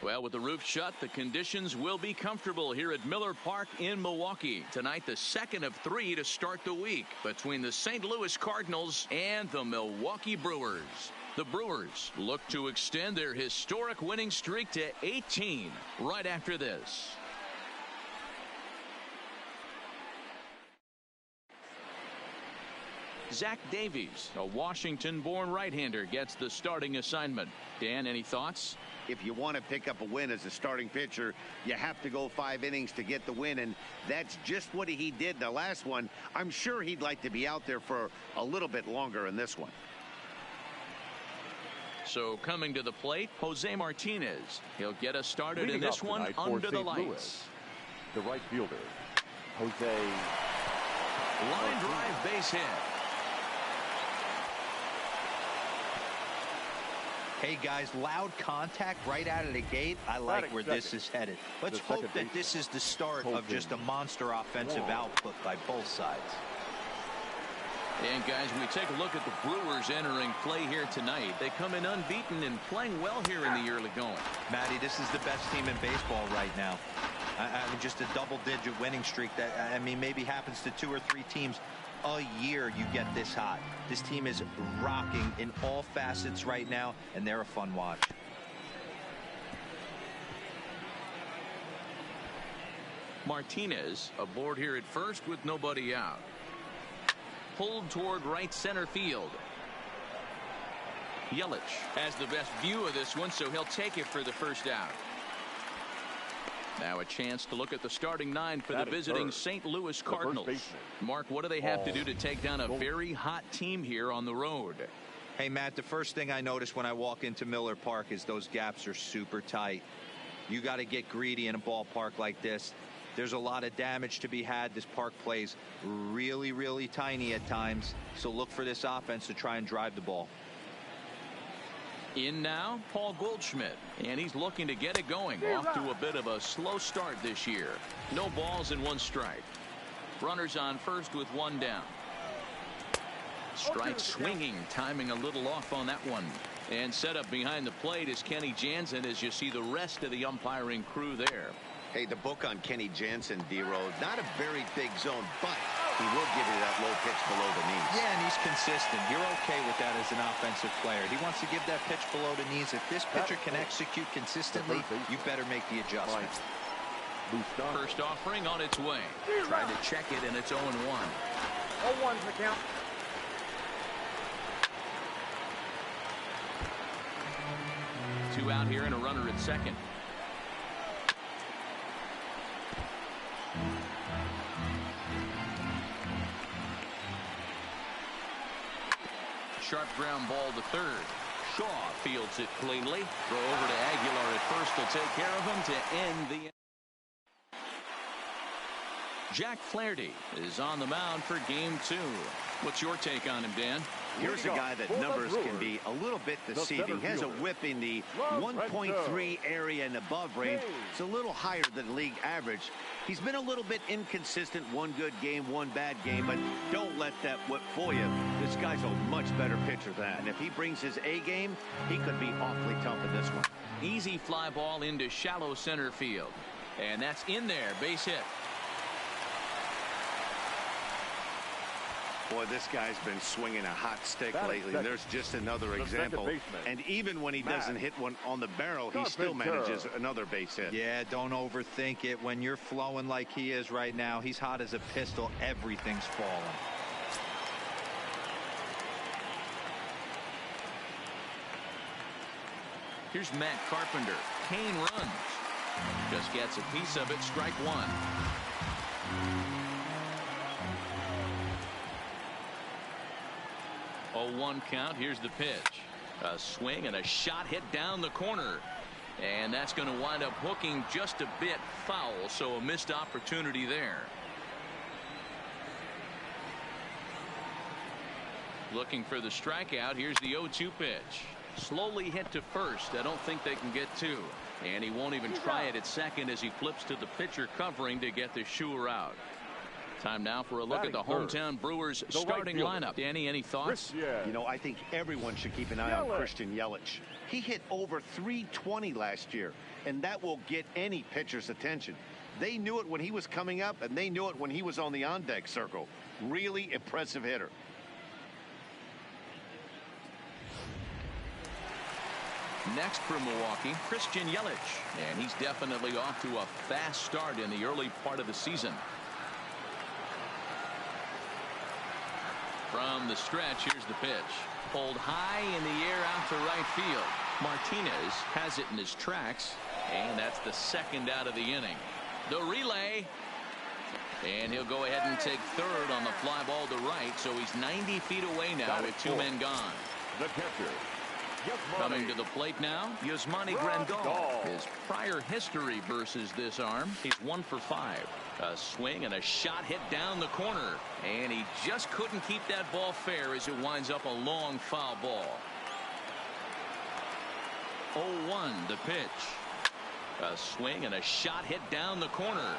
Well, with the roof shut, the conditions will be comfortable here at Miller Park in Milwaukee. Tonight, the second of 3 to start the week between the St. Louis Cardinals and the Milwaukee Brewers. The Brewers look to extend their historic winning streak to 18 right after this. Zach Davies, a Washington-born right-hander, gets the starting assignment. Dan, any thoughts? If you want to pick up a win as a starting pitcher, you have to go 5 innings to get the win, and that's just what he did in the last one. I'm sure he'd like to be out there for a little bit longer in this one. So coming to the plate, Jose Martinez. He'll get us started in this one under the lights. The right fielder, Jose. Line drive, base hit. Hey guys, loud contact right out of the gate. I like where this is headed. Let's hope that this is the start of just a monster offensive output by both sides. And guys, when we take a look at the Brewers entering play here tonight, they come in unbeaten and playing well here in the early going. Matty, this is the best team in baseball right now. I mean, just a double-digit winning streak that, I mean, maybe happens to 2 or 3 teams a year. You get this hot. This team is rocking in all facets right now, and they're a fun watch. Martinez aboard here at first with nobody out. Pulled toward right center field. Yelich has the best view of this one, so he'll take it for the first out. Now a chance to look at the starting 9 for the visiting St. Louis Cardinals. Mark, what do they have to do to take down a very hot team here on the road? Hey, Matt, the first thing I notice when I walk into Miller Park is those gaps are super tight. You got to get greedy in a ballpark like this. There's a lot of damage to be had. This park plays really, really tiny at times. So look for this offense to try and drive the ball. In now, Paul Goldschmidt, and he's looking to get it going. Off to a bit of a slow start this year. No balls and 1 strike. Runners on first with 1 down. Strike swinging, timing a little off on that one. And set up behind the plate is Kenny Jansen as you see the rest of the umpiring crew there. Hey, the book on Kenny Jansen, D-Rose, not a very big zone, but he will give you that low pitch below the knees. Yeah, and he's consistent. You're okay with that as an offensive player. He wants to give that pitch below the knees. If this pitcher can execute consistently, you better make the adjustment. First offering on its way. Tried to check it, and it's 0-1. 0-1's the count. Two out here and a runner at second. Sharp ground ball to third. Shaw fields it cleanly. Throw over to Aguilar at first to take care of him to end the. Jack Flaherty is on the mound for game 2. What's your take on him, Dan? Here's a guy that numbers can be a little bit deceiving. He has a whip in the 1.3 area and above range. It's a little higher than league average. He's been a little bit inconsistent. 1 good game, 1 bad game, but don't let that whip fool you. This guy's a much better pitcher than that. And if he brings his A game, he could be awfully tough in this one. Easy fly ball into shallow center field. And that's in there. Base hit. Boy, this guy's been swinging a hot stick lately. There's just another example. And even when he doesn't hit one on the barrel, he still manages another base hit. Yeah, don't overthink it. When you're flowing like he is right now, he's hot as a pistol. Everything's falling. Here's Matt Carpenter. Kane runs. Just gets a piece of it. Strike 1. 0-1 count. Here's the pitch. A swing and a shot hit down the corner. And that's going to wind up hooking just a bit foul. So a missed opportunity there. Looking for the strikeout. Here's the 0-2 pitch. Slowly hit to first. I don't think they can get 2. And he won't even try it at second as he flips to the pitcher covering to get the shooter out. Time now for a look at the hometown Brewers starting lineup. Danny, any thoughts? You know, I think everyone should keep an eye on Christian Yelich. He hit over 320 last year. and that will get any pitcher's attention. They knew it when he was coming up, and they knew it when he was on the on-deck circle. Really impressive hitter. Next for Milwaukee, Christian Yelich, and he's definitely off to a fast start in the early part of the season. From the stretch, here's the pitch. Pulled high in the air out to right field. Martinez has it in his tracks, and that's the second out of the inning. The relay, and he'll go ahead and take third on the fly ball to right, so he's 90 feet away now with two men gone. The catcher, Coming to the plate now, Yasmani Grandal. His prior history versus this arm, he's 1 for 5. A swing and a shot hit down the corner, and he just couldn't keep that ball fair as it winds up a long foul ball. 0-1 the pitch. A swing and a shot hit down the corner.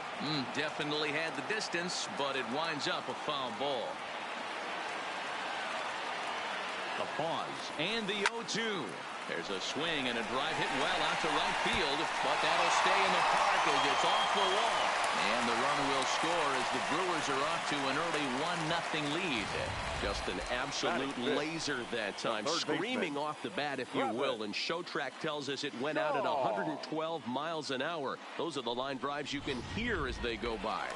Definitely had the distance, but it winds up a foul ball. A pause and the 0-2. There's a swing and a drive hit well out to right field, but that'll stay in the park as it's off the wall. And the run will score as the Brewers are off to an early 1-0 lead. Just an absolute laser that time, screaming off the bat, if you will. And Showtrack tells us it went out at 112 miles an hour. Those are the line drives you can hear as they go by.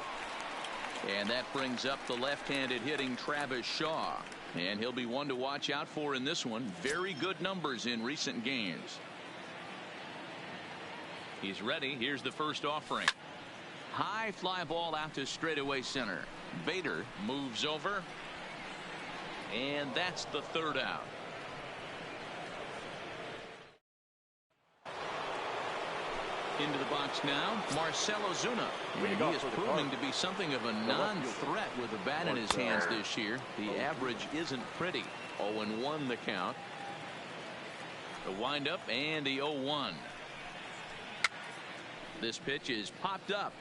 And that brings up the left-handed hitting Travis Shaw. And he'll be one to watch out for in this one. Very good numbers in recent games. He's ready. Here's the first offering. High fly ball out to straightaway center. Bader moves over. And that's the third out. Into the box now, Marcell Ozuna. And he is proving to be something of a non-threat with a bat in his hands this year. The average isn't pretty. 0-1 the count. The windup and the 0-1. This pitch is popped up.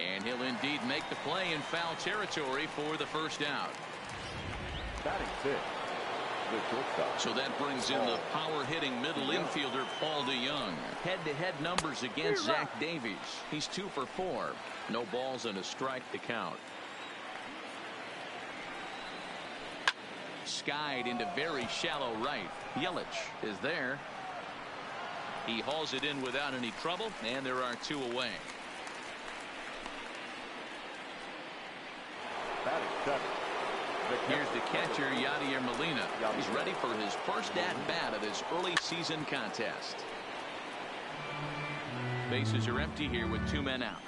And he'll indeed make the play in foul territory for the first out. batting fifth. So that brings in the power-hitting middle infielder Paul DeYoung. Head-to-head numbers against Zach Davies. He's 2 for 4. No balls and a strike to count. Skied into very shallow right. Yelich is there. He hauls it in without any trouble, and there are 2 away. Batting seventh. Here's the catcher, Yadier Molina. He's ready for his first at-bat of this early season contest. Bases are empty here with 2 men out.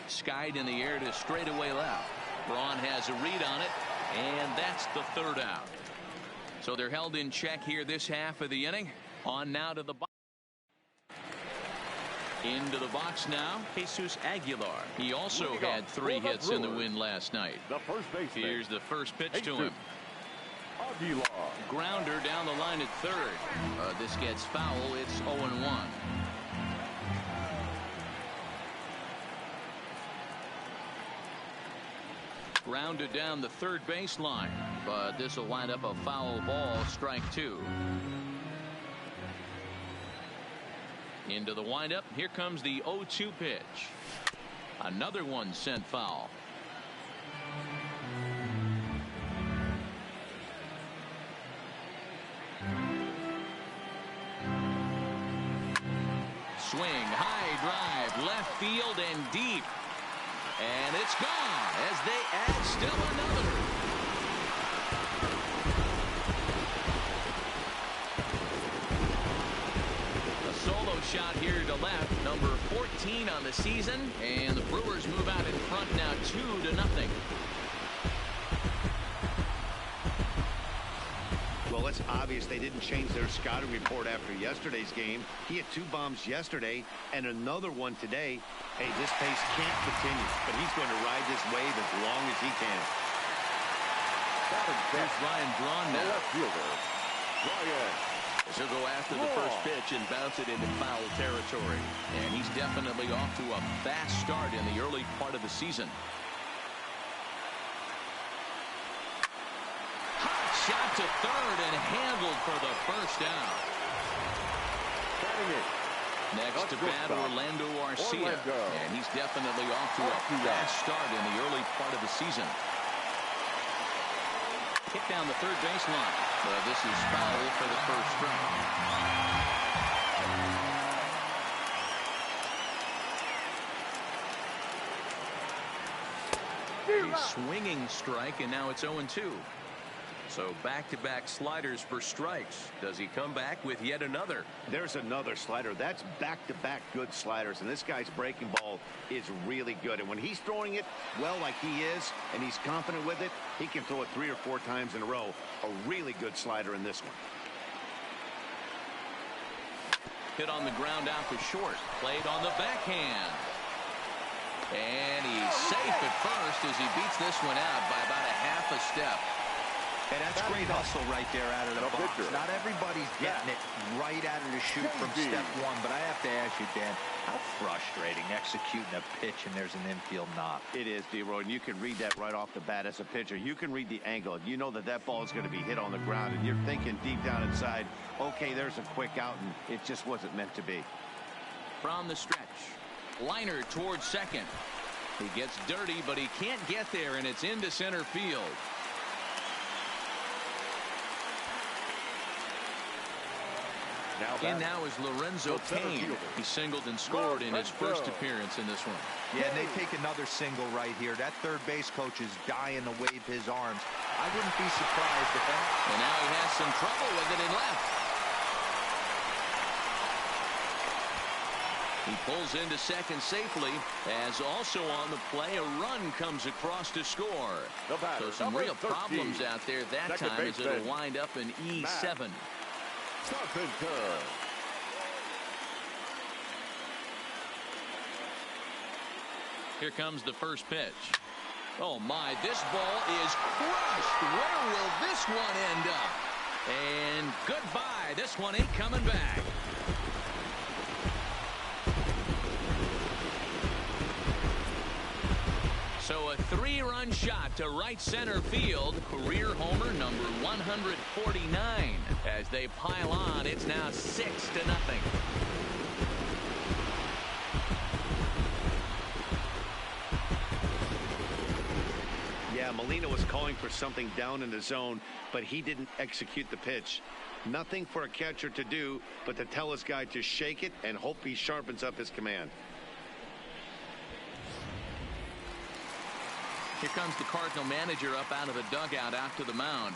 Skied in the air to straightaway left. Braun has a read on it, and that's the third out. So they're held in check here this half of the inning. On now to the box. Into the box now, Jesus Aguilar. He also had 3 hits in the win last night. The first baseman. Here's the first pitch to him. Aguilar. Grounder down the line at third. This gets foul. It's 0-1. Grounded down the third baseline, but this will wind up a foul ball, strike 2. Into the windup. Here comes the 0-2 pitch. Another one sent foul. Swing, high drive, left field and deep. And it's gone as they add still another. A solo shot here to left, number 14 on the season, and the Brewers move out in front now 2-0. Well, it's obvious they didn't change their scouting report after yesterday's game. He had 2 bombs yesterday and another one today. Hey, this pace can't continue, but he's going to ride this wave as long as he can. There's Ryan Braun The now. left fielder, Ryan. He'll go after the first pitch and bounce it into foul territory. And he's definitely off to a fast start in the early part of the season. Hot shot to third and handled for the first out. Batting it. Next to bat, Orlando Arcia. Orlando. And he's definitely off to a fast start in the early part of the season. Hit down the third baseline. But this is foul for the first strike. A swinging strike, and now it's 0-2. So back-to-back sliders for strikes. Does he come back with yet another? There's another slider. That's back-to-back good sliders, and this guy's breaking ball is really good. And when he's throwing it well like he is, and he's confident with it, he can throw it 3 or 4 times in a row. A really good slider in this one. Hit on the ground out to short. Played on the backhand. And he's safe at first as he beats this one out by about a half a step. And that's great hustle right there out of the box. Not everybody's getting it right out of the chute from step one, but I have to ask you, Dan, how frustrating executing a pitch and there's an infield knock. It is, D-Roy, and you can read that right off the bat as a pitcher. You can read the angle. You know that that ball is going to be hit on the ground, and you're thinking deep down inside, okay, there's a quick out, and it just wasn't meant to be. From the stretch, liner towards second. He gets dirty, but he can't get there, and it's into center field. In now is Lorenzo Cain. He singled and scored in his first appearance in this one. Yeah, and they take another single right here. That third base coach is dying to wave his arms. I wouldn't be surprised if that. And now he has some trouble with it in left. He pulls into second safely, as also on the play a run comes across to score. So some real problems out there that time as it'll wind up in E7. Here comes the first pitch. Oh my, this ball is crushed. Where will this one end up? And goodbye. This one ain't coming back. So a 3-run shot to right center field. Career homer number 149. As they pile on, it's now 6-0. Yeah, Molina was calling for something down in the zone, but he didn't execute the pitch. Nothing for a catcher to do but to tell his guy to shake it and hope he sharpens up his command. Here comes the Cardinal manager up out of the dugout out to the mound.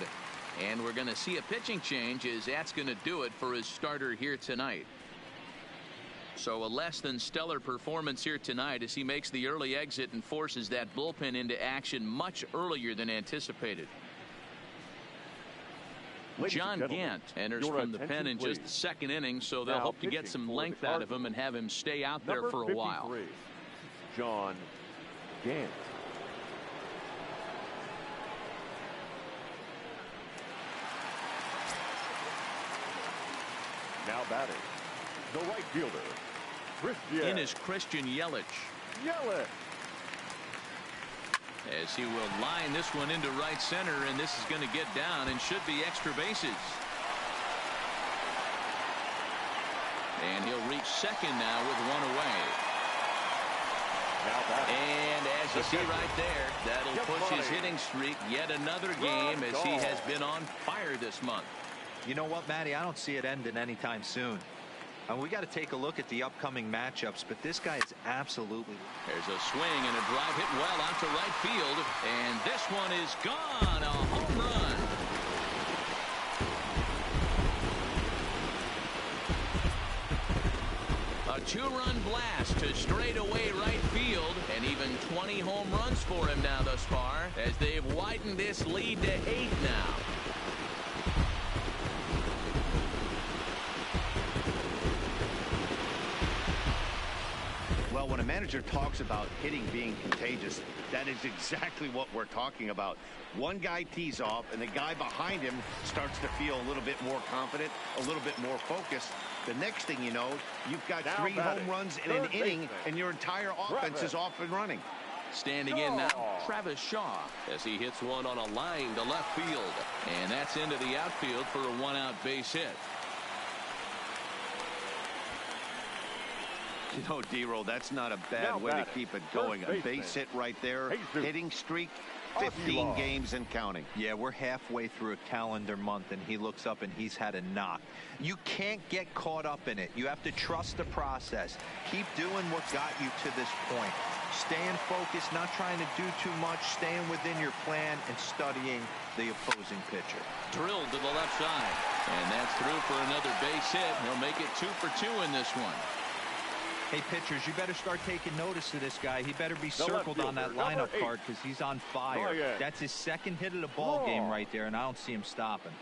And we're going to see a pitching change as that's going to do it for his starter here tonight. So a less than stellar performance here tonight as he makes the early exit and forces that bullpen into action much earlier than anticipated. John Gant enters from the pen in just the second inning, so they'll hope to get some length out of him and have him stay out there for a while. John Gant. Now batting, the right fielder, Christian. In is Christian Yelich. As he will line this one into right center, and this is going to get down and should be extra bases. And he'll reach second now with one away. And as you see right there, that'll push his hitting streak yet another game as he has been on fire this month. You know what, Matty? I don't see it ending anytime soon. We got to take a look at the upcoming matchups, but this guy is absolutely. There's a swing and a drive hit well out to right field, and this one is gone. A home run. A 2-run blast to straightaway right field, and even 20 home runs for him now thus far, as they've widened this lead to 8 now. Well, when a manager talks about hitting being contagious, that is exactly what we're talking about. One guy tees off, and the guy behind him starts to feel a little bit more confident, a little bit more focused. The next thing you know, you've got 3 home runs in an inning, and your entire offense is off and running. Standing in now, Travis Shaw, as he hits one on a line to left field. And that's into the outfield for a 1-out base hit. You know, D-Roll, that's not a bad way to keep it going. A base hit right there. Hitting streak, 15 games and counting. Yeah, we're halfway through a calendar month, and he looks up and he's had a knock. You can't get caught up in it. You have to trust the process. Keep doing what got you to this point. Staying focused, not trying to do too much, staying within your plan and studying the opposing pitcher. Drilled to the left side. And that's through for another base hit. He'll make it 2 for 2 in this one. Hey, pitchers, you better start taking notice of this guy. He better be circled on that lineup card because he's on fire. That's his second hit of the ball game right there, and I don't see him stopping.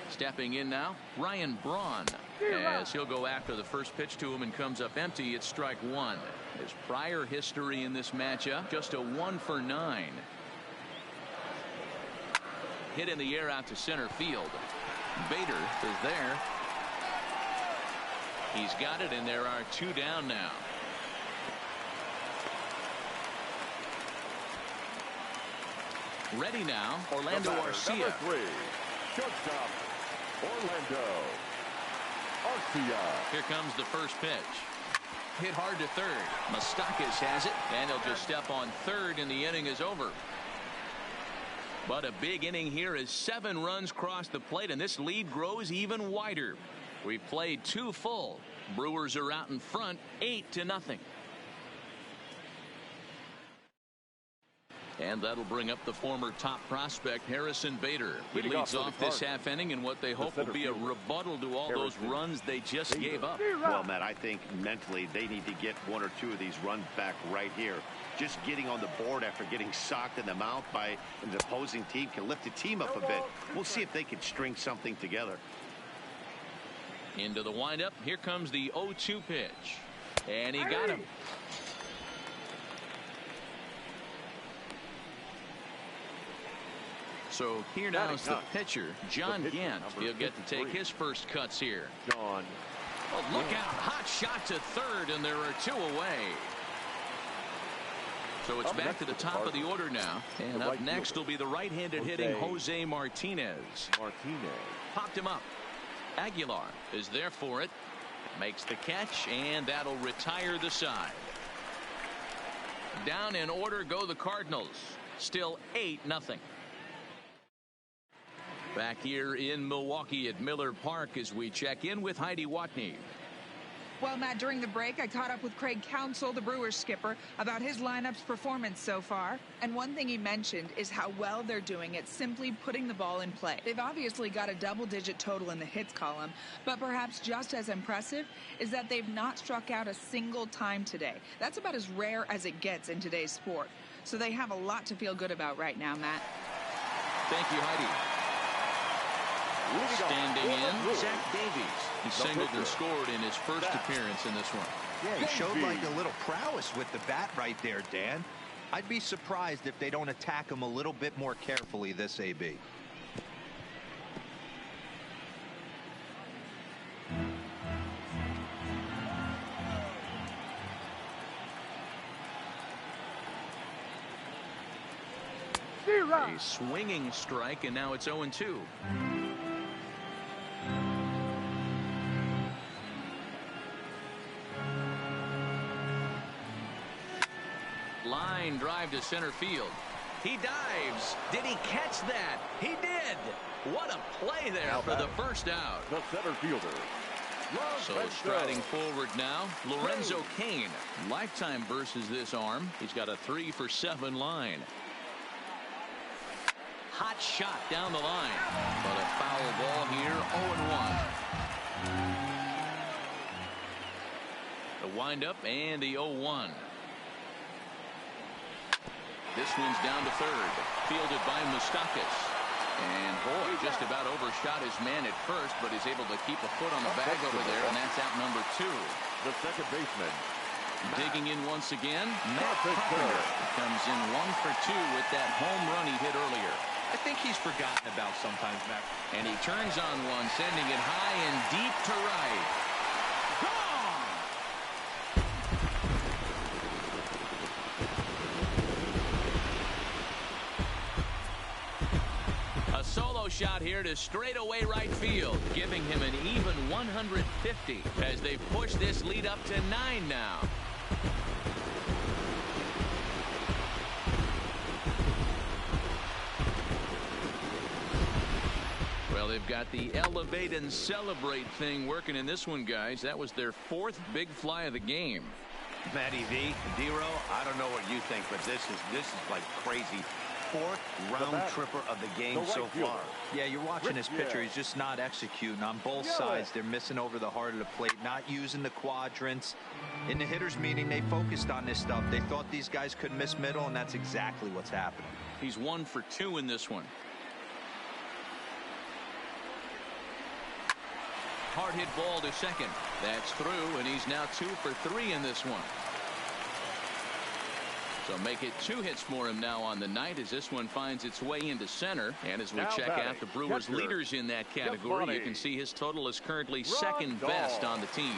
Stepping in now, Ryan Braun, as he'll go after the first pitch to him and comes up empty. It's strike one. His prior history in this matchup, just a 1 for 9. Hit in the air out to center field. Bader is there. He's got it, and there are 2 down now. Ready now, Orlando Arcia. Number 3, shortstop, Orlando Arcia. Here comes the first pitch. Hit hard to third. Moustakas has it, and he'll just step on third, and the inning is over. But a big inning here as 7 runs cross the plate, and this lead grows even wider. We've played 2 full. Brewers are out in front, 8-0. And that'll bring up the former top prospect, Harrison Bader. He leads off this half inning in what they hope will be a rebuttal to all those runs they just gave up. Well, Matt, I think mentally they need to get 1 or 2 of these runs back right here. Just getting on the board after getting socked in the mouth by an opposing team can lift the team up a bit. We'll see if they can string something together. Into the windup. Here comes the 0-2 pitch. And he got him. So here now is the pitcher, John Gant. He'll get to take his first cuts here. John. Oh, look out. Hot shot to third, and there are 2 away. So it's back to the top of the order now. And up next will be the right-handed hitting Jose Martinez. Popped him up. Aguilar is there for it. Makes the catch, and that'll retire the side. Down in order go the Cardinals. Still 8-0. Back here in Milwaukee at Miller Park as we check in with Heidi Watney. Well, Matt, during the break, I caught up with Craig Counsell, the Brewers skipper, about his lineup's performance so far. And one thing he mentioned is how well they're doing at simply putting the ball in play. They've obviously got a double-digit total in the hits column, but perhaps just as impressive is that they've not struck out a single time today. That's about as rare as it gets in today's sport. So they have a lot to feel good about right now, Matt. Thank you, Heidi. Standing in, Zach Davies. He singled and scored in his first appearance in this one. Yeah, he showed like a little prowess with the bat right there, Dan. I'd be surprised if they don't attack him a little bit more carefully this AB. A swinging strike, and now it's 0-2. Line drive to center field. He dives. Did he catch that? He did. What a play there for the first out. The center fielder. So striding forward now, Lorenzo Cain. Lifetime versus this arm. He's got a 3 for 7 line. Hot shot down the line. But a foul ball here, 0-1. The windup and the 0-1. This one's down to third. Fielded by Moustakas. And boy, just about overshot his man at first, but he's able to keep a foot on the bag over there, and that's out number 2. The second baseman. Digging in once again, Matt Carpenter comes in 1 for 2 with that home run he hit earlier. I think he's forgotten about sometimes, Matt. And he turns on one, sending it high and deep to right. Gone! shot here to straightaway right field, giving him an even 150 as they push this lead up to 9 now. Well, they've got the elevate and celebrate thing working in this one, guys. That was their 4th big fly of the game. Matty V, D-Row, I don't know what you think, but this is like crazy. 4th round tripper of the game so far. Yeah, you're watching this pitcher. He's just not executing on both sides. They're missing over the heart of the plate, not using the quadrants. In the hitters meeting, they focused on this stuff. They thought these guys could miss middle, and that's exactly what's happening. He's 1 for 2 in this one. Hard hit ball to second. That's through, and he's now 2 for 3 in this one. So make it 2 hits for him now on the night as this one finds its way into center. And as we check out the Brewers leaders in that category, you can see his total is currently 2nd best on the team.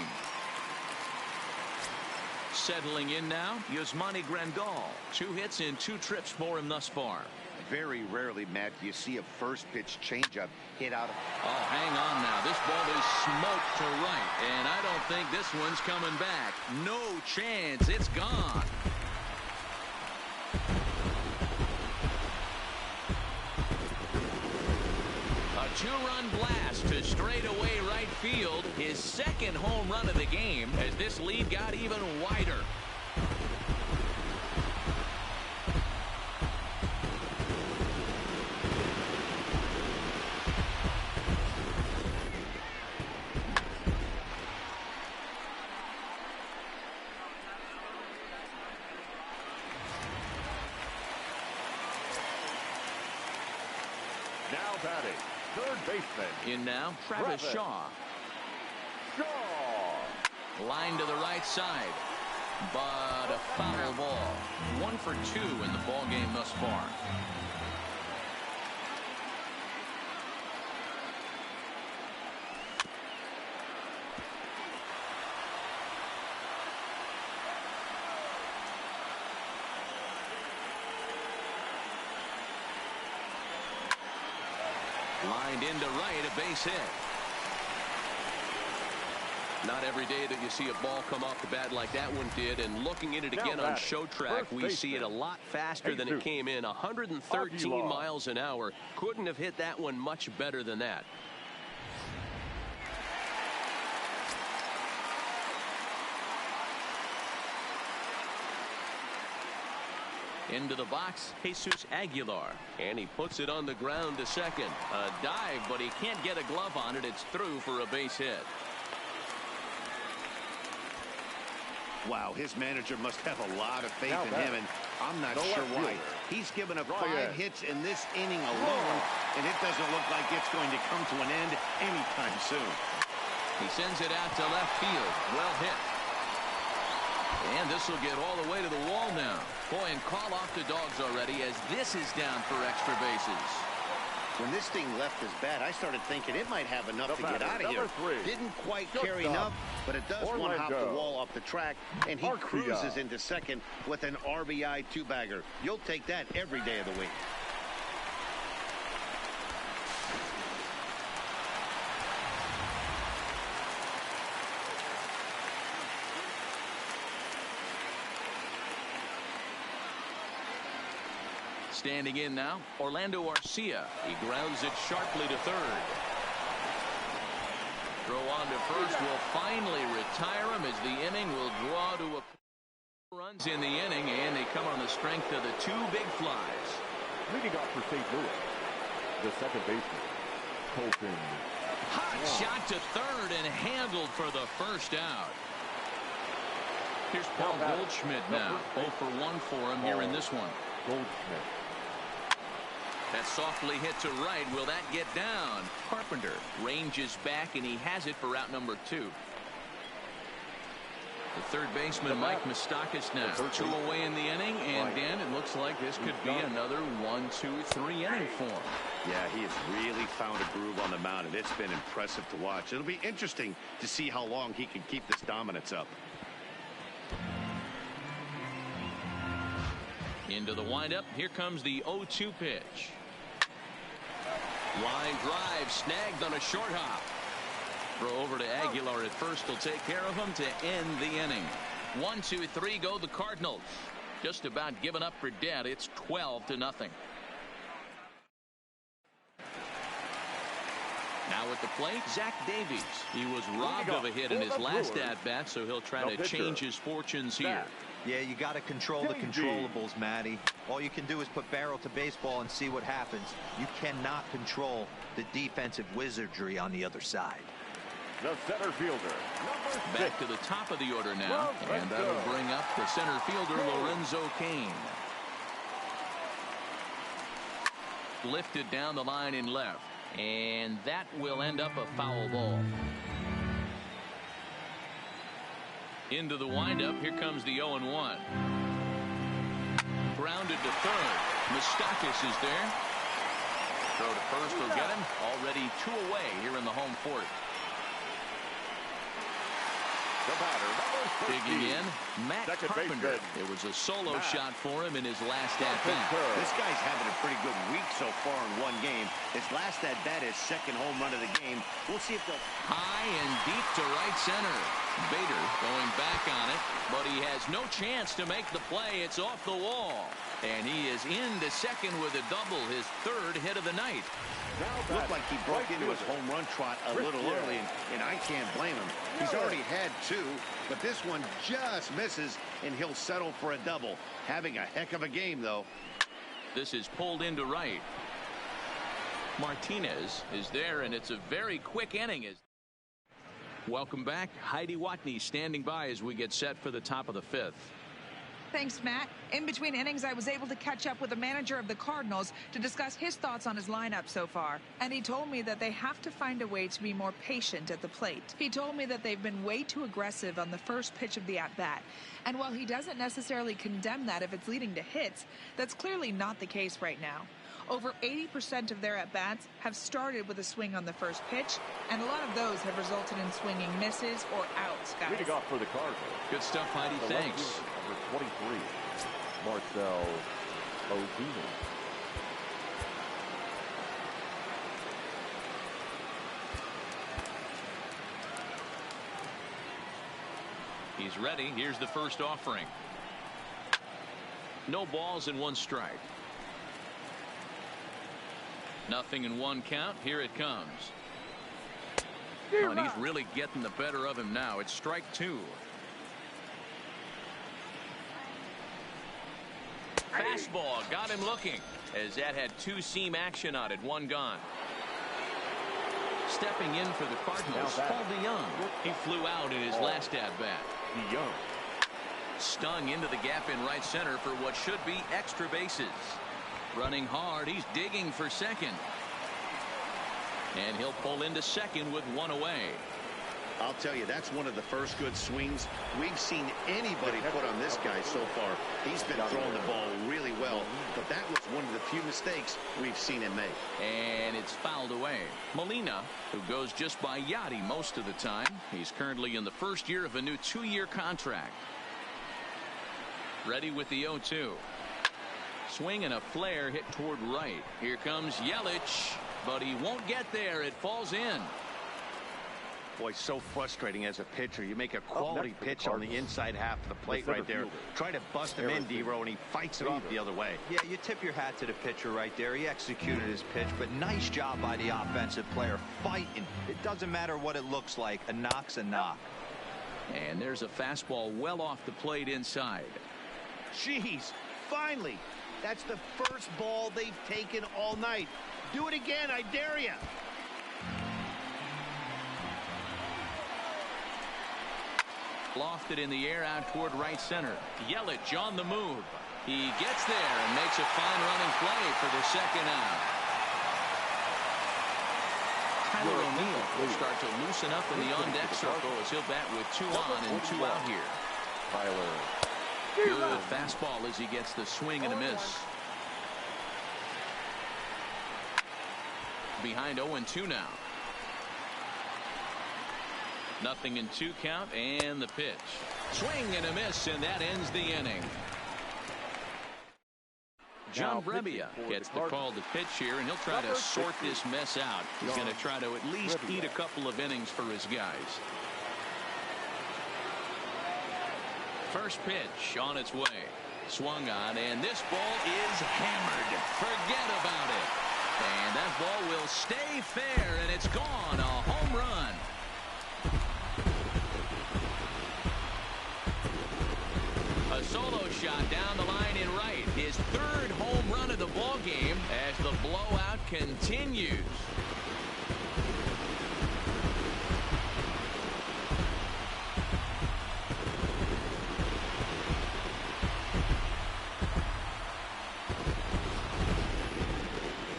Settling in now, Yasmani Grandal. 2 hits and 2 trips for him thus far. Very rarely, Matt, do you see a first pitch changeup hit out of... Oh, hang on now. This ball is smoked to right, and I don't think this one's coming back. No chance. It's gone. A 2-run blast to straightaway right field. His 2nd home run of the game as this lead got even wider. Now batting, third baseman. In now, Travis Shaw. Line to the right side. But a foul ball. 1 for 2 in the ball game thus far. Lined into right, a base hit. Not every day that you see a ball come off the bat like that one did, and looking at it again on show track, we see it a lot faster than it came in. 113 miles an hour. Couldn't have hit that one much better than that. Into the box, Jesus Aguilar. And he puts it on the ground to second. A dive, but he can't get a glove on it. It's through for a base hit. Wow, his manager must have a lot of faith in him, and I'm not sure why. He's given up 5 hits in this inning alone, and it doesn't look like it's going to come to an end anytime soon. He sends it out to left field. Well hit. And this will get all the way to the wall now. Boy, and call off the Dogs already as this is down for extra bases. When this thing left his bat, I started thinking it might have enough to get out of here. Didn't quite carry enough, but it does one hop the wall off the track, and he cruises into second with an RBI 2-bagger. You'll take that every day of the week. Standing in now, Orlando Arcia. He grounds it sharply to third. Throw on to first will finally retire him as the inning will draw to a runs in the inning, and they come on the strength of the 2 big flies. Leading off for St. Louis, the second baseman, Colton. Hot shot to third and handled for the first out. Here's Paul Goldschmidt now. 0 for 1 for him here in this one. Goldschmidt. That softly hit to right. Will that get down? Carpenter ranges back, and he has it for out number 2. The third baseman, Mike Moustakas, now 2 away in the inning, and Dan, it looks like this could be another 1, 2, 3 inning for him. Yeah, he has really found a groove on the mound, and it's been impressive to watch. It'll be interesting to see how long he can keep this dominance up. Into the windup. Here comes the 0-2 pitch. Line drive snagged on a short hop. Throw over to Aguilar at first. Will take care of him to end the inning. 1, 2, 3 go the Cardinals. Just about given up for dead. It's 12-0. Now at the plate, Zach Davies. He was robbed of a hit in his last at-bat, so he'll try to change his fortunes here. Yeah, you got to control the controllables, Matty. All you can do is put barrel to baseball and see what happens. You cannot control the defensive wizardry on the other side. The center fielder, Back to the top of the order now, and that'll bring up the center fielder, Lorenzo Cain. Lifted down the line in left, and that will end up a foul ball. Into the windup, here comes the 0-1. Grounded to third. Moustakas is there. Throw to first will get him. Already 2 away here in the home fourth. the batter, Digging in, Matt Carpenter. It was a solo shot for him in his last at-bat. This guy's having a pretty good week so far in one game. His last at-bat is second home run of the game. We'll see if they'll... High and deep to right center. Bader going back on it, but he has no chance to make the play. It's off the wall. And he is into second with a double, his third hit of the night. Looked like he broke into his home run trot a little early, and I can't blame him. He's already had 2, but this one just misses, and he'll settle for a double. Having a heck of a game, though. This is pulled into right. Martinez is there, and it's a very quick inning. Welcome back. Heidi Watney standing by as we get set for the top of the 5th. Thanks, Matt. In between innings, I was able to catch up with the manager of the Cardinals to discuss his thoughts on his lineup so far. And he told me that they have to find a way to be more patient at the plate. He told me that they've been way too aggressive on the first pitch of the at-bat. And while he doesn't necessarily condemn that if it's leading to hits, that's clearly not the case right now. Over 80% of their at-bats have started with a swing on the first pitch, and a lot of those have resulted in swinging misses or outs, guys. Leading off for the Cardinals. Good stuff, Heidi. Thanks. Number 23, Marcell Ozuna. He's ready. Here's the first offering. No balls and 1 strike. Nothing in 1 count. Here it comes. Oh, and he's really getting the better of him now. It's strike 2. Fastball got him looking, as that had 2-seam action on it. 1 gone. Stepping in for the Cardinals, Paul DeYoung. He flew out in his last at-bat. DeYoung Stung into the gap in right center for what should be extra bases. Running hard, he's digging for second. And he'll pull into second with 1 away. I'll tell you, that's one of the first good swings we've seen anybody put on this guy so far. He's been throwing the ball really well, but that was one of the few mistakes we've seen him make. And it's fouled away. Molina, who goes just by Yachty most of the time. He's currently in the first year of a new 2-year contract. Ready with the 0-2. Swing and a flare hit toward right. Here comes Yelich, but he won't get there. It falls in. Boy, so frustrating as a pitcher. You make a quality pitch on the inside half of the plate right there. Try to bust him in, D-Row, and he fights it off the other way. Yeah, you tip your hat to the pitcher right there. He executed his pitch, but nice job by the offensive player fighting. It doesn't matter what it looks like. A knock's a knock. And there's a fastball well off the plate inside. Jeez, finally. That's the first ball they've taken all night. Do it again, I dare you. Lofted in the air out toward right center. Yelich on the move. He gets there and makes a fine running play for the second out. Tyler O'Neill will start to loosen up in the on-deck circle as he'll bat with 2 on and 2 out here. Tyler. Good fastball as he gets the swing and a miss. Behind 0-2 now. Nothing in 2 count, and the pitch. Swing and a miss, and that ends the inning. John Brebbia gets the call to pitch here, and he'll try to sort this mess out. He's going to try to at least eat a couple of innings for his guys. First pitch on its way. Swung on, and this ball is hammered. Forget about it. And that ball will stay fair, and it's gone. A home run. A solo shot down the line in right. His third home run of the ball game as the blowout continues.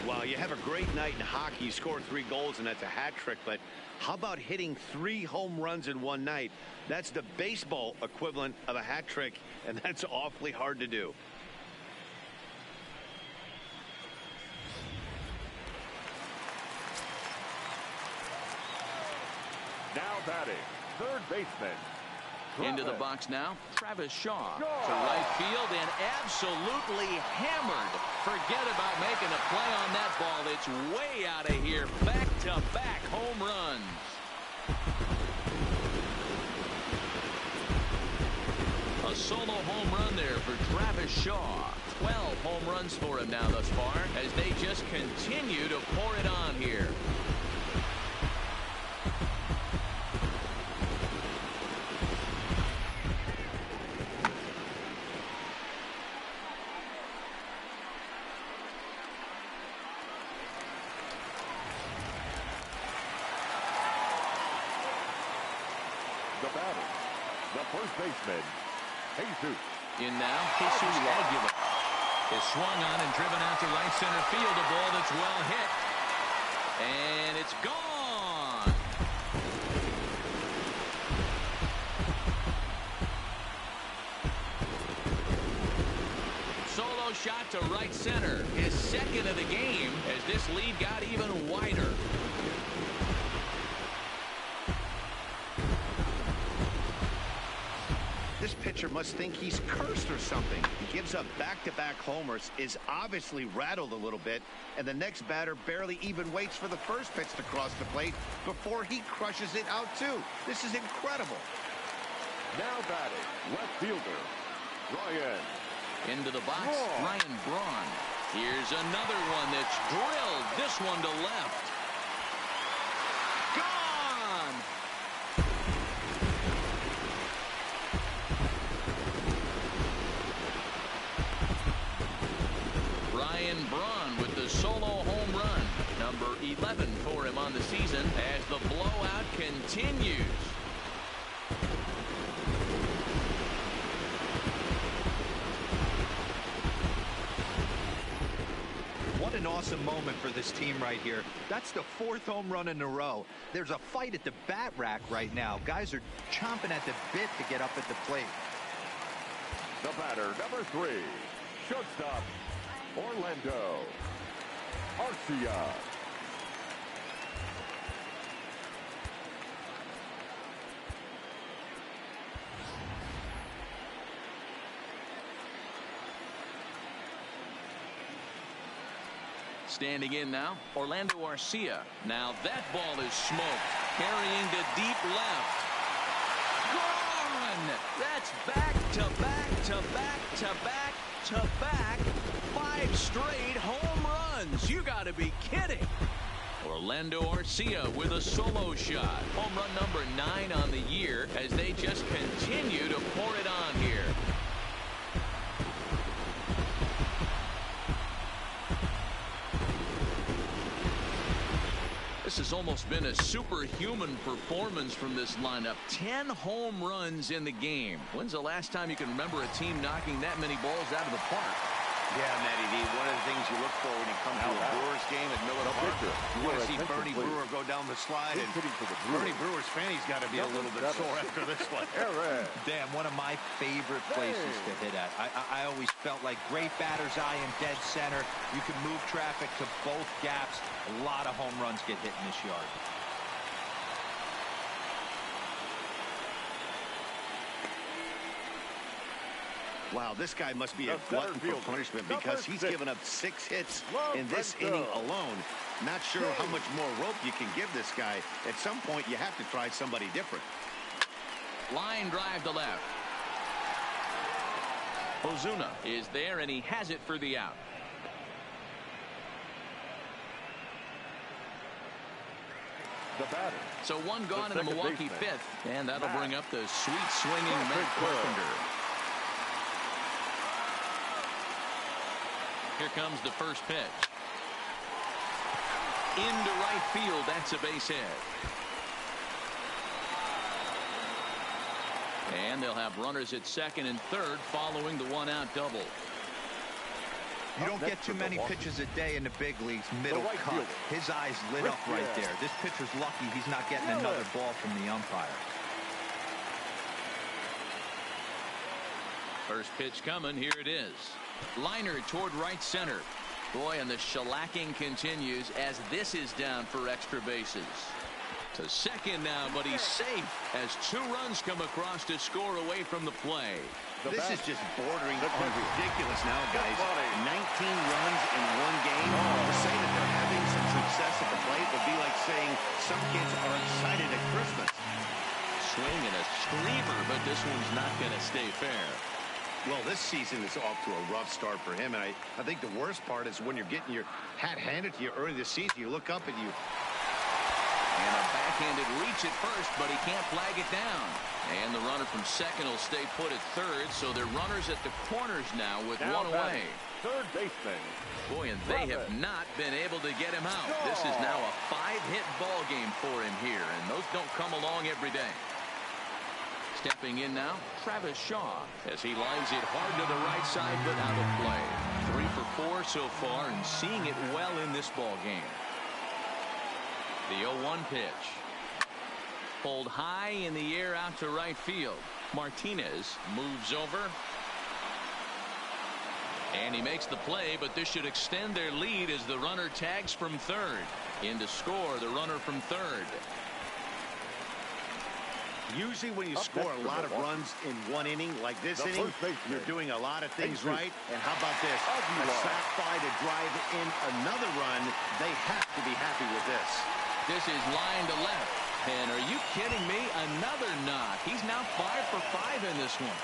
Well, you have a great night in hockey. You score 3 goals, and that's a hat trick. But how about hitting 3 home runs in one night? That's the baseball equivalent of a hat trick, and that's awfully hard to do. Now batting, third baseman. Into the box now, Travis Shaw to right field and absolutely hammered. Forget about making a play on that ball. It's way out of here. Back-to-back home runs. A solo home run there for Travis Shaw. 12 home runs for him now thus far as they just continue to pour it on here. The batter, the first baseman, Jesus. In now, Jesus Aguilar is swung on and driven out to right center field. A ball that's well hit. And it's gone. Solo shot to right center. His second of the game as this lead got even wider. This pitcher must think he's cursed or something. He gives up back-to-back homers, is obviously rattled a little bit, and the next batter barely even waits for the first pitch to cross the plate before he crushes it out too. This is incredible. Now batting, left fielder, Ryan. Into the box, Ryan Braun. Here's another one that's drilled. This one to left. Gone! Ryan Braun with the solo home run. Number 11 for him on the season as the blowout continues. What an awesome moment for this team right here. That's the 4th home run in a row. There's a fight at the bat rack right now. Guys are chomping at the bit to get up at the plate. The batter, number 3, shortstop, Orlando Arcia. Standing in now, Orlando Arcia. Now that ball is smoked, carrying to deep left. Gone! That's back to back to back to back to back. 5 straight home runs. You got to be kidding. Orlando Arcia with a solo shot. Home run number 9 on the year as they just continue to pour it on here. This has almost been a superhuman performance from this lineup. 10 home runs in the game. When's the last time you can remember a team knocking that many balls out of the park? Yeah, Matty D, one of the things you look for when you come to a Brewers game at Miller Park, you want to see Bernie Brewer go down the slide, and Bernie Brewer's fanny's got to be a little bit sore after this one. Damn, one of my favorite places to hit at. I always felt like great batter's eye in dead center. You can move traffic to both gaps. A lot of home runs get hit in this yard. Wow, this guy must be a glutton for punishment because he's given up 6 hits in this inning alone. Not sure how much more rope you can give this guy. At some point, you have to try somebody different. Line drive to left. Ozuna is there, and he has it for the out. The batter. So one gone in the Milwaukee fifth, and that'll bring up the sweet swinging Matt Carpenter. Here comes the first pitch. Into right field, that's a base hit. And they'll have runners at second and third following the one-out double. You don't get too many pitches a day in the big leagues. Middle cut. His eyes lit up right there. This pitcher's lucky he's not getting another ball from the umpire. First pitch coming. Here it is. Liner toward right center. Boy, and the shellacking continues as this is down for extra bases. To second now, but he's safe as 2 runs come across to score away from the play. This is just bordering on ridiculous now, guys. 19 runs in 1 game. To say that they're having some success at the plate would be like saying some kids are excited at Christmas. Swing and a screamer, but this one's not going to stay fair. Well, this season is off to a rough start for him, and I think the worst part is when you're getting your hat handed to you early this season, you look up and you... And a backhanded reach at first, but he can't flag it down. And the runner from second will stay put at third, so they're runners at the corners now with one away. Third baseman. Boy, and they have not been able to get him out. This is now a 5-hit ball game for him here, and those don't come along every day. Stepping in now, Travis Shaw, as he lines it hard to the right side, but out of play. 3 for 4 so far, and seeing it well in this ball game. The 0-1 pitch. Pulled high in the air out to right field. Martinez moves over. And he makes the play, but this should extend their lead as the runner tags from third. In to score, the runner from third. Usually when you score a lot of runs in 1 inning, like this inning, you're doing a lot of things right. And how about this? A sac fly to drive in another run. They have to be happy with this. This is line to left. And are you kidding me? Another knock. He's now 5 for 5 in this one.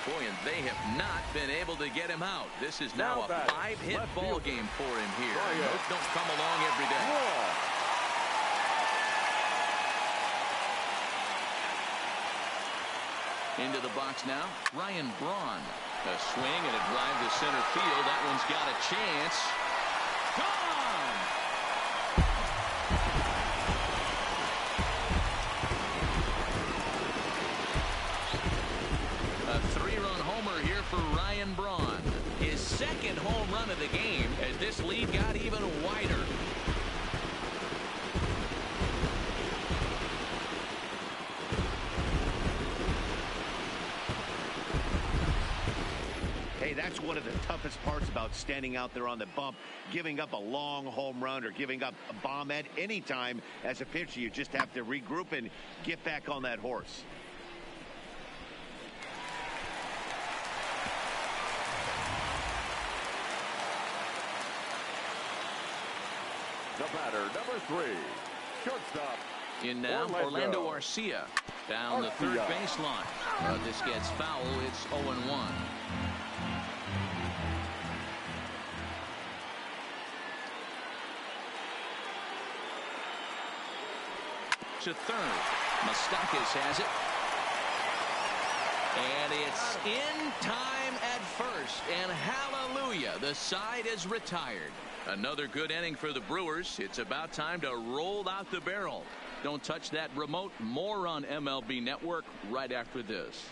Boy, and they have not been able to get him out. This is now a 5-hit ball game for him here. Those don't come along every day. Into the box now, Ryan Braun. A swing and a drive to center field. That one's got a chance. Gone! A 3-run homer here for Ryan Braun. His second home run of the game as this lead got even wider. That's one of the toughest parts about standing out there on the bump. Giving up a long home run or giving up a bomb at any time as a pitcher. You just have to regroup and get back on that horse. The batter, number 3, shortstop. In now, Orlando Arcia down the third baseline. But this gets foul. It's 0-1. To third. Moustakas has it. And it's in time at first. And hallelujah, the side is retired. Another good inning for the Brewers. It's about time to roll out the barrel. Don't touch that remote. More on MLB Network right after this.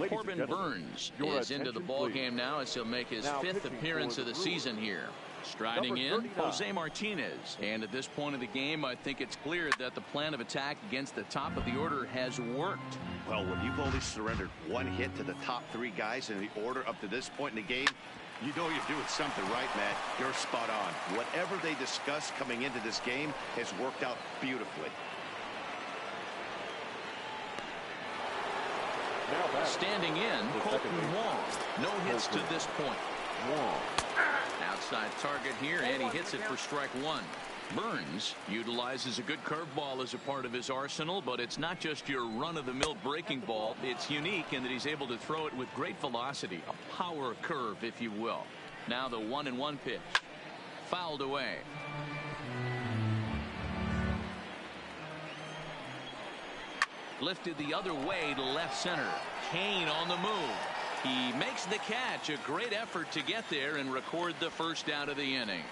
Corbin Burns is into the ball game now as he'll make his 5th appearance of the season here. Striding in, Jose Martinez. And at this point of the game, I think it's clear that the plan of attack against the top of the order has worked. Well, when you've only surrendered 1 hit to the top 3 guys in the order up to this point in the game, You know you're doing something right, Matt. You're spot on. Whatever they discussed coming into this game has worked out beautifully. Standing in, Colton Wong. No hits to this point. Wong. Outside target here, and he hits it for strike one. Burns utilizes a good curveball as a part of his arsenal, but it's not just your run-of-the-mill breaking ball. It's unique in that he's able to throw it with great velocity, a power curve, if you will. Now the 1-1 pitch. Fouled away. Lifted the other way to left center. Kane on the move. He makes the catch. A great effort to get there and record the first out of the inning.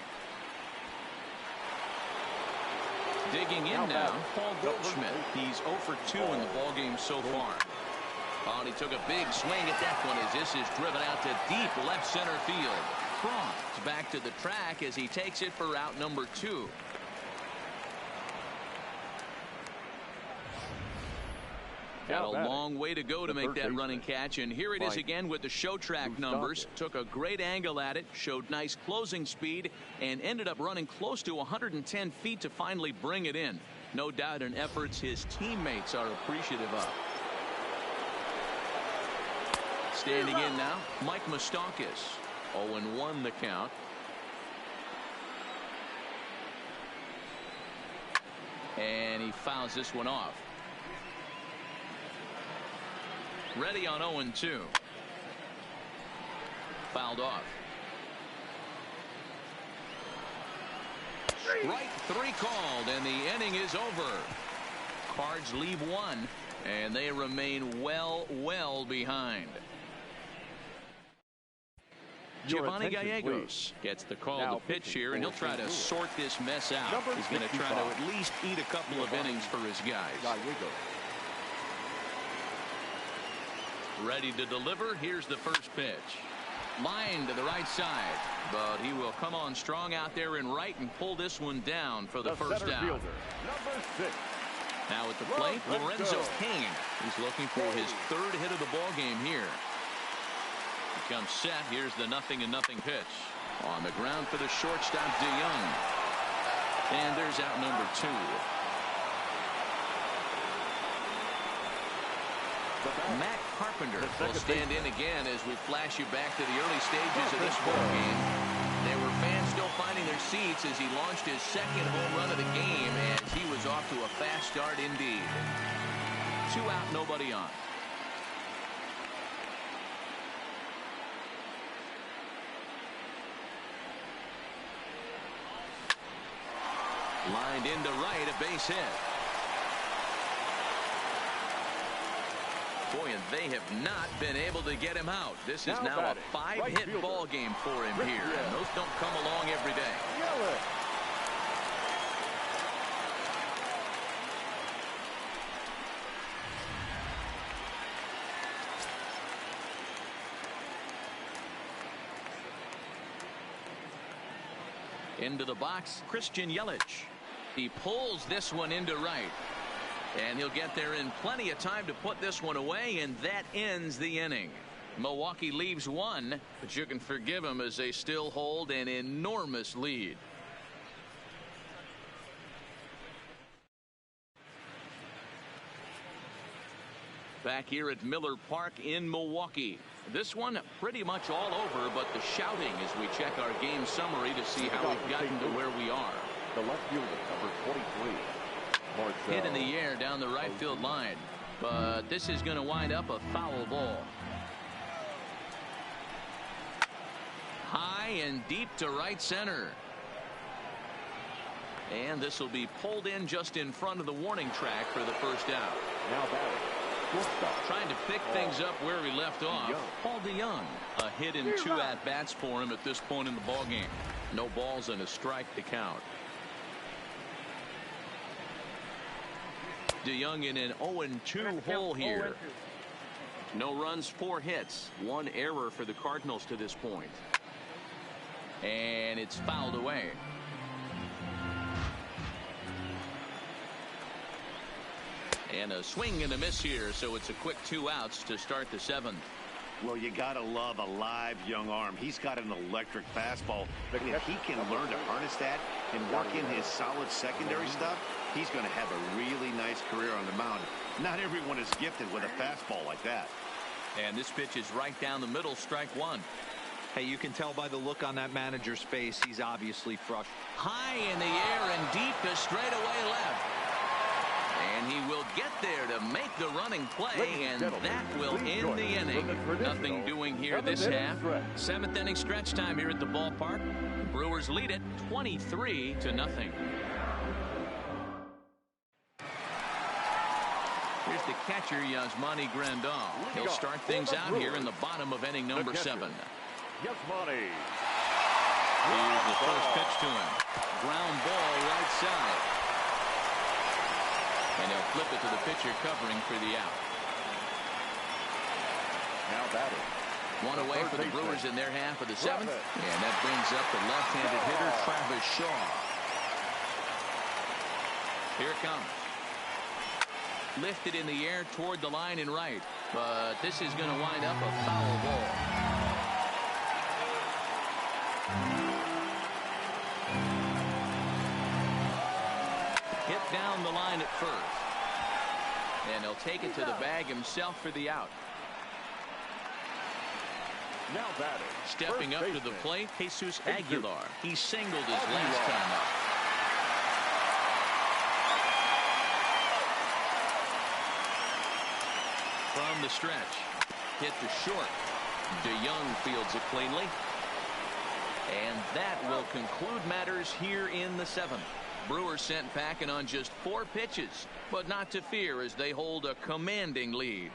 Digging in now, Paul Goldschmidt. He's 0 for 2 in the ballgame so far. Oh, and he took a big swing at that one as this is driven out to deep left center field. Franz back to the track as he takes it for out number 2. Got a long way to go to make that running catch, and here it is again with the show track numbers. Took a great angle at it, showed nice closing speed, and ended up running close to 110 feet to finally bring it in. No doubt in efforts his teammates are appreciative of. Standing in now, Mike Moustakas. 0-1 the count. And he fouls this one off. Ready on 0-2. Fouled off. Strike 3 called, and the inning is over. Cards leave 1, and they remain well behind. Giovanni Gallegos gets the call to pitch here, and he'll try to sort this mess out. He's going to try to at least eat a couple of innings for his guys. Ready to deliver. Here's the first pitch. Line to the right side, but he will come on strong out there in right and pull this one down for the first out. Number 6. Now at the plate, Lorenzo Cain. He's looking for his 3rd hit of the ball game here. He comes set. Here's the 0-0 pitch. On the ground for the shortstop, DeYoung. And there's out number 2. Matt Carpenter will stand in again as we flash you back to the early stages of this ball game. There were fans still finding their seats as he launched his 2nd home run of the game, as he was off to a fast start indeed. 2 out, nobody on. Lined into right, a base hit. Boy, and they have not been able to get him out. This is now a 5-hit ball game for him here, and those don't come along every day. Into the box, Christian Yelich. He pulls this one into right. And he'll get there in plenty of time to put this one away, and that ends the inning. Milwaukee leaves 1, but you can forgive them as they still hold an enormous lead. Back here at Miller Park in Milwaukee. This one pretty much all over, but the shouting as we check our game summary to see how we've gotten to where we are. The left fielder, number 23. Hit in the air down the right field line, but this is going to wind up a foul ball. High and deep to right center. And this will be pulled in just in front of the warning track for the first out. Now batting. Trying to pick things up where he left off. Paul DeYoung. A hit in 2 at-bats for him at this point in the ballgame. No balls and a strike to count. DeYoung in an 0-2 hole here. No runs, 4 hits, 1 error for the Cardinals to this point. And it's fouled away. And a swing and a miss here, so it's a quick 2 outs to start the 7th. Well, you got to love a live young arm. He's got an electric fastball. If he can learn to harness that and work in his solid secondary stuff, he's going to have a really nice career on the mound. Not everyone is gifted with a fastball like that. And this pitch is right down the middle, strike one. Hey, you can tell by the look on that manager's face, he's obviously frustrated. High in the air and deep to straightaway left. And he will get there to make the running play, and that will end the inning. Nothing doing here this half. Seventh inning stretch time here at the ballpark. Brewers lead it 23-0. Here's the catcher, Yasmani Grandal. He'll start things out here in the bottom of inning number 7. Yasmani. Here's the first pitch to him. Ground ball right side. And he'll flip it to the pitcher covering for the out. Now batting. One away for the Brewers in their half of the 7th. And that brings up the left-handed hitter, Travis Shaw. Here it comes. Lifted in the air toward the line and right. But this is going to wind up a foul ball. Hit down the line at first. And he'll take it to the bag himself for the out. Now batting. Stepping up to the plate, Jesus Aguilar. He singled his last time up. From the stretch. Hit to short. DeYoung fields it cleanly. And that will conclude matters here in the 7th. Brewers sent packing on just 4 pitches, but not to fear as they hold a commanding lead.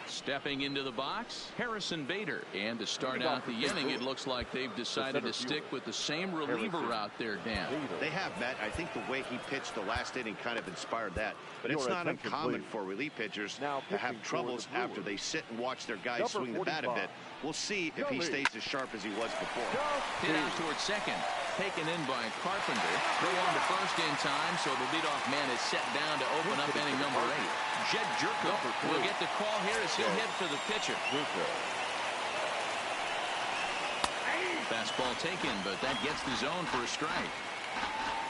Stepping into the box, Harrison Bader. And to start out the inning, it looks like they've decided to stick with the same reliever out there, Dan. They have, Matt. I think the way he pitched the last inning kind of inspired that. But it's not uncommon for relief pitchers to have troubles after they sit and watch their guys swing the bat a bit. We'll see if he stays as sharp as he was before. Hit out towards second. Taken in by Carpenter. Throw on to first in time, so the leadoff man is set down to open up inning number 8. Jed Jerko will get the call here as he'll hit for the pitcher. Fastball taken, but that gets the zone for a strike.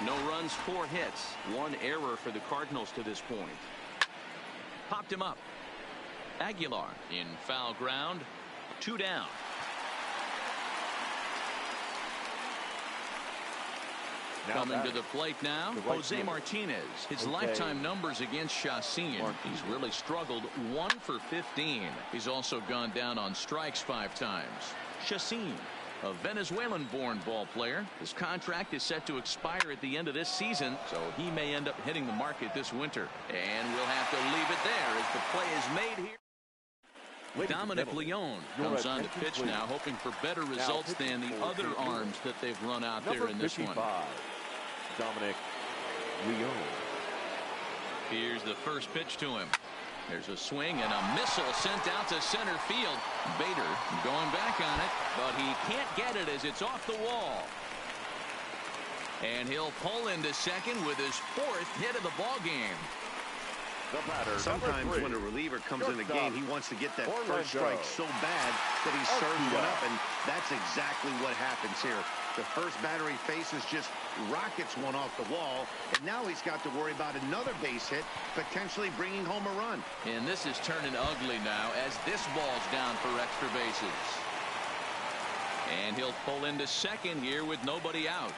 No runs, 4 hits. 1 error for the Cardinals to this point. Popped him up. Aguilar in foul ground. 2 down. Coming to the plate now, Jose Martinez. His lifetime numbers against Chacín. He's really struggled. 1 for 15. He's also gone down on strikes 5 times. Chacín, a Venezuelan-born ball player. His contract is set to expire at the end of this season, so he may end up hitting the market this winter. And we'll have to leave it there as the play is made here. Dominic Leone comes on to pitch now, hoping for better results than the other arms that they've run out there in this one. Dominic Leone. Here's the first pitch to him. There's a swing and a missile sent out to center field. Bader going back on it, but he can't get it as it's off the wall. And he'll pull into second with his 4th hit of the ball game. Sometimes when a reliever comes in the game, he wants to get that first strike so bad that he serves one up, and that's exactly what happens here. The first batter he faces just rockets one off the wall, and now he's got to worry about another base hit, potentially bringing home a run. And this is turning ugly now as this ball's down for extra bases. And he'll pull into second here with nobody out.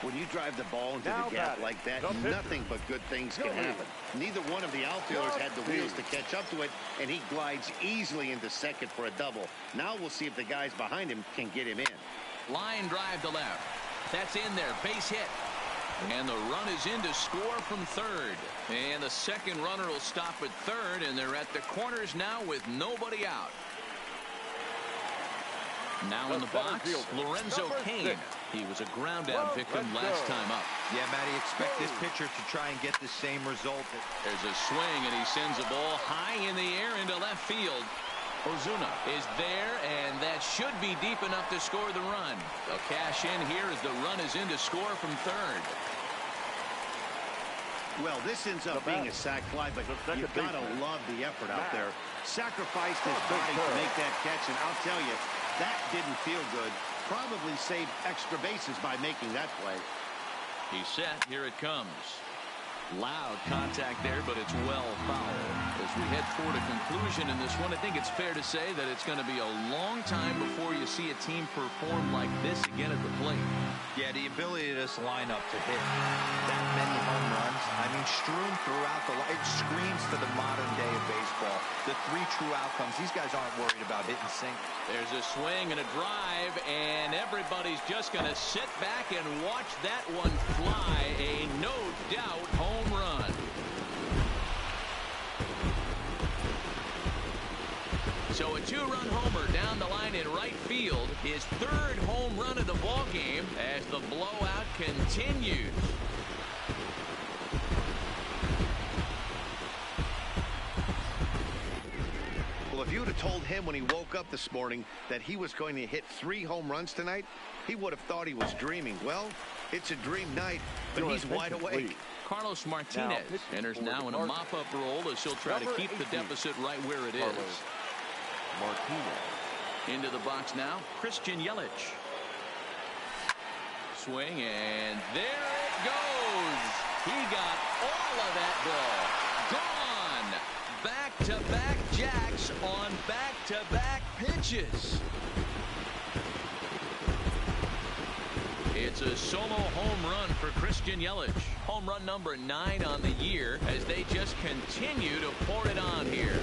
When you drive the ball into the gap like that, nothing but good things can happen. Neither one of the outfielders had the wheels to catch up to it, and he glides easily into second for a double. Now we'll see if the guys behind him can get him in. Line drive to left. That's in there. Base hit. And the run is in to score from third. And the second runner will stop at third, and they're at the corners now with nobody out. Now in the box, Lorenzo Cain. He was a ground-out victim last time up. Yeah, Matty, expect this pitcher to try and get the same result. There's a swing, and he sends a ball high in the air into left field. Ozuna is there, and that should be deep enough to score the run. They'll cash in here as the run is in to score from third. Well, this ends up being a sac fly, but you've got to love the effort out there. Sacrificed his body to make that catch, and I'll tell you, that didn't feel good. Probably saved extra bases by making that play. He's set. Here it comes. Loud contact there, but it's well fouled. As we head toward a conclusion in this one, I think it's fair to say that it's going to be a long time before you see a team perform like this again at the plate. Yeah, the ability of this lineup to hit that many home runs, I mean, strewn throughout the line, it screams to the modern day of baseball. The three true outcomes, these guys aren't worried about hitting sink. There's a swing and a drive, and everybody's just going to sit back and watch that one fly. A no-doubt home run. So a two-run homer down the line in right field. His third home run of the ball game as the blowout continues. Well, if you would have told him when he woke up this morning that he was going to hit 3 home runs tonight, he would have thought he was dreaming. Well, it's a dream night, but he's wide awake. Carlos Martinez enters now in a mop-up role as he'll try to keep the deficit right where it is. Martinez. Into the box now, Christian Yelich. Swing, and there it goes. He got all of that ball. Gone. Back-to-back jacks on back-to-back pitches. It's a solo home run for Christian Yelich. Home run number 9 on the year as they just continue to pour it on here.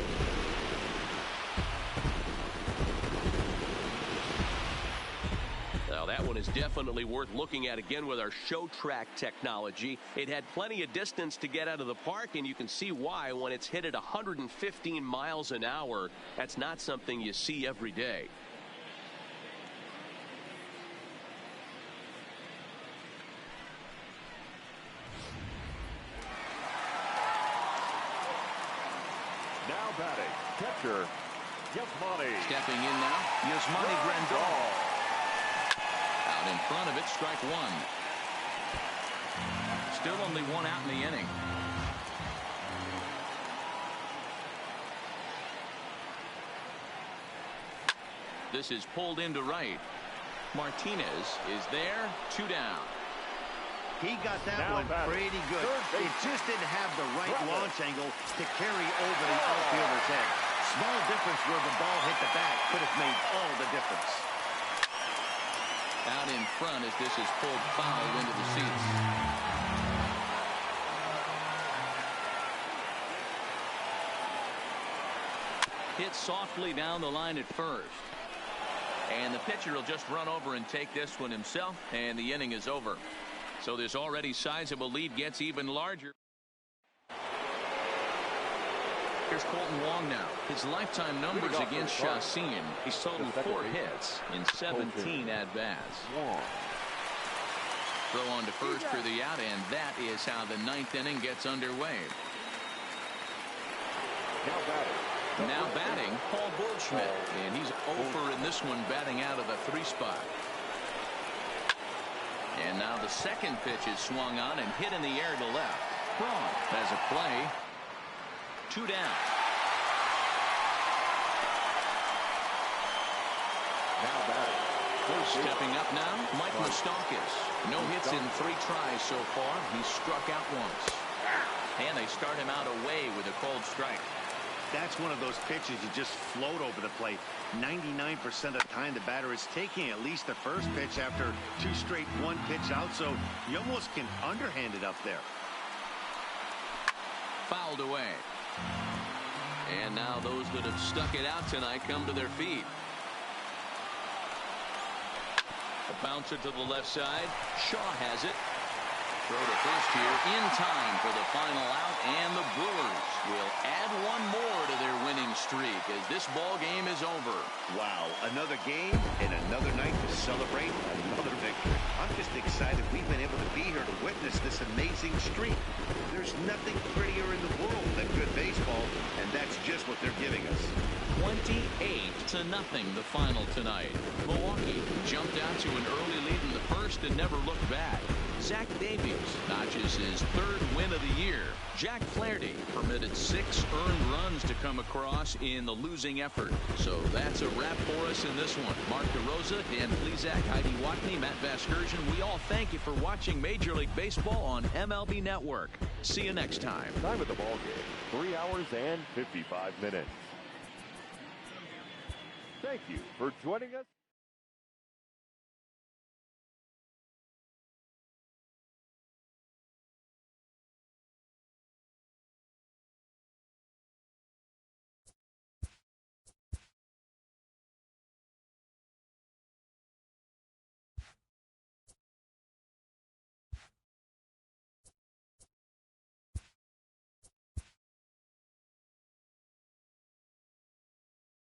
Now that one is definitely worth looking at again with our show track technology. It had plenty of distance to get out of the park, and you can see why when it's hit at 115 miles an hour. That's not something you see every day. Now batting, catcher, Yasmani. Stepping in now, Yasmani Grandal. Out in front of it, strike one. Still only one out in the inning. This is pulled into right. Martinez is there, 2 down. He got that one pretty good. It just didn't have the right launch angle to carry over the outfielder's head. Small difference where the ball hit the bat could have made all the difference. Out in front as this is pulled foul into the seats. Hit softly down the line at first. And the pitcher will just run over and take this one himself, and the inning is over. So this already sizable lead gets even larger. Here's Colton Wong now. His lifetime numbers against Chacin. He's totaled 4 hits in 17 at-bats. Throw on to first for the out, and that is how the 9th inning gets underway. Now batting, Paul Goldschmidt, and he's over in this one, batting out of the 3 spot. And now the second pitch is swung on and hit in the air to left. Braun has a play. 2 down. Now batting. Stepping up now, Mike Moustakas. No hits in 3 tries so far. He's struck out once. And they start him out away with a cold strike. That's one of those pitches you just float over the plate. 99% of the time the batter is taking at least the first pitch after 2 straight 1-pitch out, so you almost can underhand it up there. Fouled away. And now those that have stuck it out tonight come to their feet. A bouncer to the left side. Shaw has it. Throw to first here in time for the final out, and the Brewers will add 1 more to their winning streak as this ball game is over. Wow, another game and another night to celebrate another victory. I'm just excited we've been able to be here to witness this amazing streak. There's nothing prettier in the world than good baseball, and that's just what they're giving us. 28-0 the final tonight. Milwaukee jumped out to an early lead in the first and never looked back. Zach Davies notches his 3rd win of the year. Jack Flaherty permitted 6 earned runs to come across in the losing effort. So that's a wrap for us in this one. Mark DeRosa, Dan Plesac, Heidi Watney, Matt Vasgersian, we all thank you for watching Major League Baseball on MLB Network. See you next time. Time of the ball game, 3 hours and 55 minutes. Thank you for joining us.